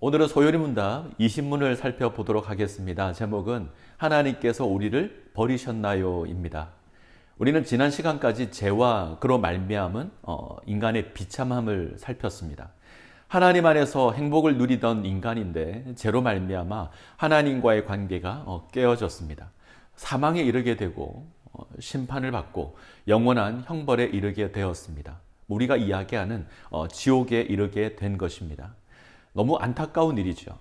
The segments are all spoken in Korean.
오늘은 소요리문답 20문을 살펴보도록 하겠습니다. 제목은 하나님께서 우리를 버리셨나요?입니다. 우리는 지난 시간까지 죄와 그로 말미암은 인간의 비참함을 살폈습니다. 하나님 안에서 행복을 누리던 인간인데 죄로 말미암아 하나님과의 관계가 깨어졌습니다. 사망에 이르게 되고 심판을 받고 영원한 형벌에 이르게 되었습니다. 우리가 이야기하는 지옥에 이르게 된 것입니다. 너무 안타까운 일이죠.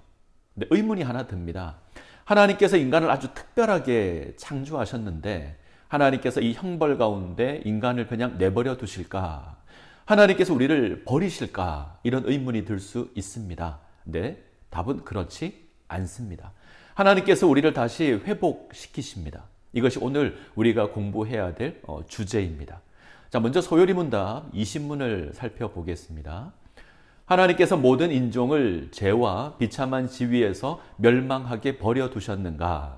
근데 의문이 하나 듭니다. 하나님께서 인간을 아주 특별하게 창조하셨는데 하나님께서 이 형벌 가운데 인간을 그냥 내버려 두실까? 하나님께서 우리를 버리실까? 이런 의문이 들 수 있습니다. 근데 답은 그렇지 않습니다. 하나님께서 우리를 다시 회복시키십니다. 이것이 오늘 우리가 공부해야 될 주제입니다. 자, 먼저 소요리문답 20문을 살펴보겠습니다. 하나님께서 모든 인종을 죄와 비참한 지위에서 멸망하게 버려두셨는가?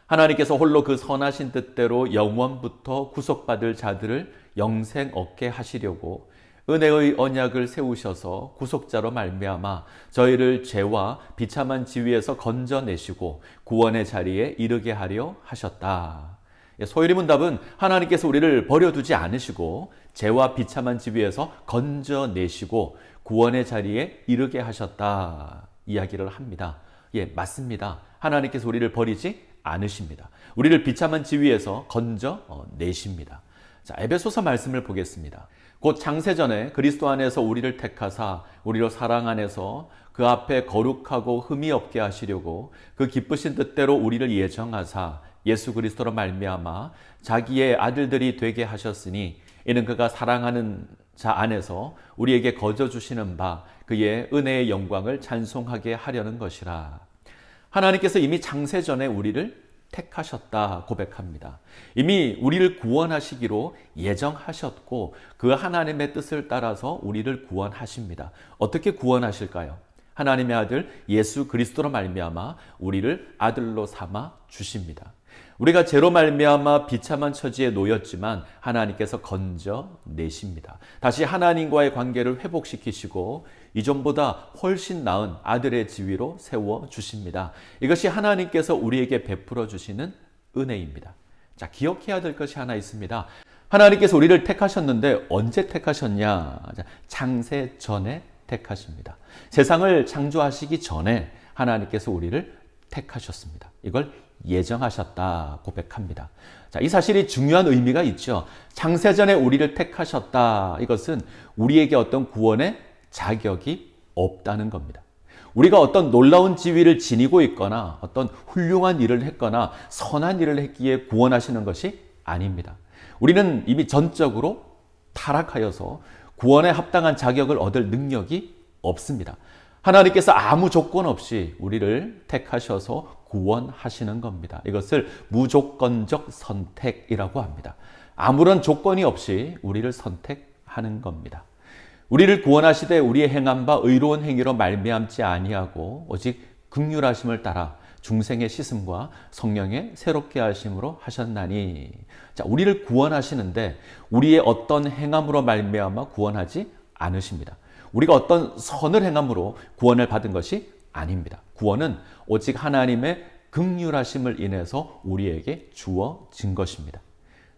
하나님께서 홀로 그 선하신 뜻대로 영원부터 구속받을 자들을 영생 얻게 하시려고 은혜의 언약을 세우셔서 구속자로 말미암아 저희를 죄와 비참한 지위에서 건져내시고 구원의 자리에 이르게 하려 하셨다. 소요리문답은 하나님께서 우리를 버려두지 않으시고 죄와 비참한 지위에서 건져내시고 구원의 자리에 이르게 하셨다 이야기를 합니다. 예, 맞습니다. 하나님께서 우리를 버리지 않으십니다. 우리를 비참한 지위에서 건져내십니다. 자, 에베소서 말씀을 보겠습니다. 곧 창세전에 그리스도 안에서 우리를 택하사 우리로 사랑 안에서 그 앞에 거룩하고 흠이 없게 하시려고 그 기쁘신 뜻대로 우리를 예정하사 예수 그리스도로 말미암아 자기의 아들들이 되게 하셨으니 이는 그가 사랑하는 자 안에서 우리에게 거저 주시는 바 그의 은혜의 영광을 찬송하게 하려는 것이라. 하나님께서 이미 창세전에 우리를 택하셨다 고백합니다. 이미 우리를 구원하시기로 예정하셨고 그 하나님의 뜻을 따라서 우리를 구원하십니다. 어떻게 구원하실까요? 하나님의 아들 예수 그리스도로 말미암아 우리를 아들로 삼아 주십니다. 우리가 죄로 말미암아 비참한 처지에 놓였지만 하나님께서 건져내십니다. 다시 하나님과의 관계를 회복시키시고 이전보다 훨씬 나은 아들의 지위로 세워주십니다. 이것이 하나님께서 우리에게 베풀어 주시는 은혜입니다. 자, 기억해야 될 것이 하나 있습니다. 하나님께서 우리를 택하셨는데 언제 택하셨냐? 창세 전에 택하십니다. 세상을 창조하시기 전에 하나님께서 우리를 택하셨습니다. 이걸 예정하셨다 고백합니다. 자, 이 사실이 중요한 의미가 있죠. 창세전에 우리를 택하셨다. 이것은 우리에게 어떤 구원의 자격이 없다는 겁니다. 우리가 어떤 놀라운 지위를 지니고 있거나 어떤 훌륭한 일을 했거나 선한 일을 했기에 구원하시는 것이 아닙니다. 우리는 이미 전적으로 타락하여서 구원에 합당한 자격을 얻을 능력이 없습니다. 하나님께서 아무 조건 없이 우리를 택하셔서 구원하시는 겁니다. 이것을 무조건적 선택이라고 합니다. 아무런 조건이 없이 우리를 선택하는 겁니다. 우리를 구원하시되 우리의 행한 바 의로운 행위로 말미암지 아니하고 오직 긍휼하심을 따라 중생의 씻음과 성령의 새롭게 하심으로 하셨나니. 자, 우리를 구원하시는데 우리의 어떤 행함으로 말미암아 구원하지 않으십니다. 우리가 어떤 선을 행함으로 구원을 받은 것이 아닙니다. 구원은 오직 하나님의 긍휼하심을 인해서 우리에게 주어진 것입니다.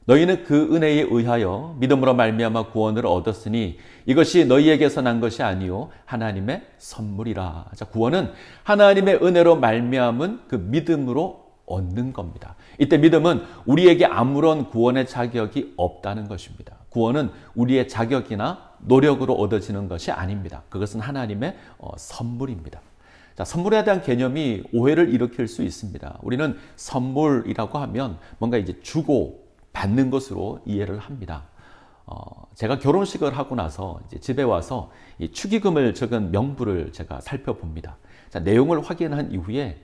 너희는 그 은혜에 의하여 믿음으로 말미암아 구원을 얻었으니 이것이 너희에게서 난 것이 아니요 하나님의 선물이라. 자, 구원은 하나님의 은혜로 말미암은 그 믿음으로 얻는 겁니다. 이때 믿음은 우리에게 아무런 구원의 자격이 없다는 것입니다. 구원은 우리의 자격이나 노력으로 얻어지는 것이 아닙니다. 그것은 하나님의 선물입니다. 자, 선물에 대한 개념이 오해를 일으킬 수 있습니다. 우리는 선물이라고 하면 뭔가 이제 주고 받는 것으로 이해를 합니다. 제가 결혼식을 하고 나서 이제 집에 와서 이 축의금을 적은 명부를 제가 살펴봅니다. 자, 내용을 확인한 이후에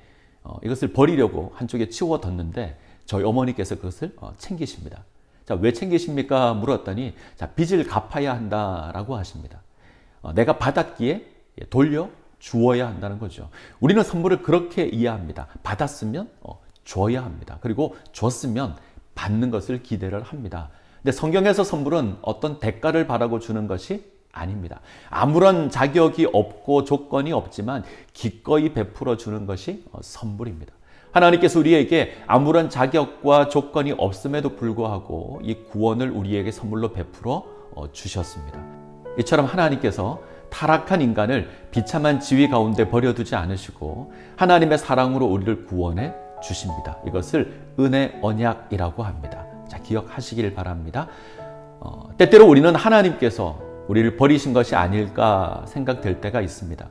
이것을 버리려고 한쪽에 치워뒀는데 저희 어머니께서 그것을 챙기십니다. 자, 왜 챙기십니까? 물었더니 자, 빚을 갚아야 한다라고 하십니다. 내가 받았기에 돌려 주어야 한다는 거죠. 우리는 선물을 그렇게 이해합니다. 받았으면 줘야 합니다. 그리고 줬으면 받는 것을 기대를 합니다. 근데 성경에서 선물은 어떤 대가를 바라고 주는 것이 아닙니다. 아무런 자격이 없고 조건이 없지만 기꺼이 베풀어 주는 것이 선물입니다. 하나님께서 우리에게 아무런 자격과 조건이 없음에도 불구하고 이 구원을 우리에게 선물로 베풀어 주셨습니다. 이처럼 하나님께서 타락한 인간을 비참한 지위 가운데 버려두지 않으시고 하나님의 사랑으로 우리를 구원해 주십니다. 이것을 은혜 언약이라고 합니다. 자, 기억하시길 바랍니다. 때때로 우리는 하나님께서 우리를 버리신 것이 아닐까 생각될 때가 있습니다.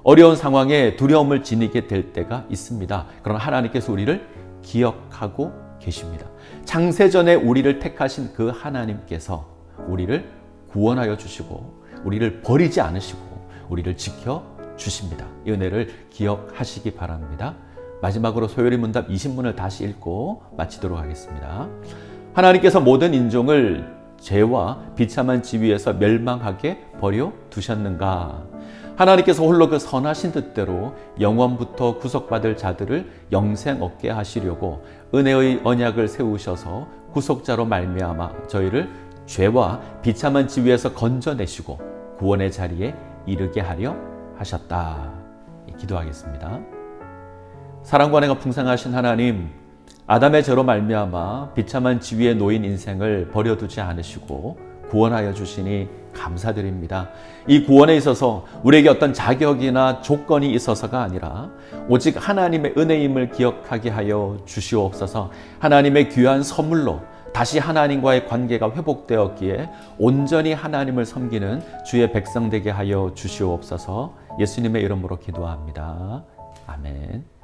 어려운 상황에 두려움을 지니게 될 때가 있습니다. 그러나 하나님께서 우리를 기억하고 계십니다. 창세전에 우리를 택하신 그 하나님께서 우리를 구원하여 주시고 우리를 버리지 않으시고 우리를 지켜 주십니다. 이 은혜를 기억하시기 바랍니다. 마지막으로 소요리 문답 20문을 다시 읽고 마치도록 하겠습니다. 하나님께서 모든 인종을 죄와 비참한 지위에서 멸망하게 버려 두셨는가? 하나님께서 홀로 그 선하신 뜻대로 영원부터 구속받을 자들을 영생 얻게 하시려고 은혜의 언약을 세우셔서 구속자로 말미암아 저희를 죄와 비참한 지위에서 건져내시고 구원의 자리에 이르게 하려 하셨다. 기도하겠습니다. 사랑과 은혜가 풍성하신 하나님, 아담의 죄로 말미암아 비참한 지위에 놓인 인생을 버려두지 않으시고 구원하여 주시니 감사드립니다. 이 구원에 있어서 우리에게 어떤 자격이나 조건이 있어서가 아니라 오직 하나님의 은혜임을 기억하게 하여 주시옵소서. 하나님의 귀한 선물로 다시 하나님과의 관계가 회복되었기에 온전히 하나님을 섬기는 주의 백성 되게 하여 주시옵소서. 예수님의 이름으로 기도합니다. 아멘.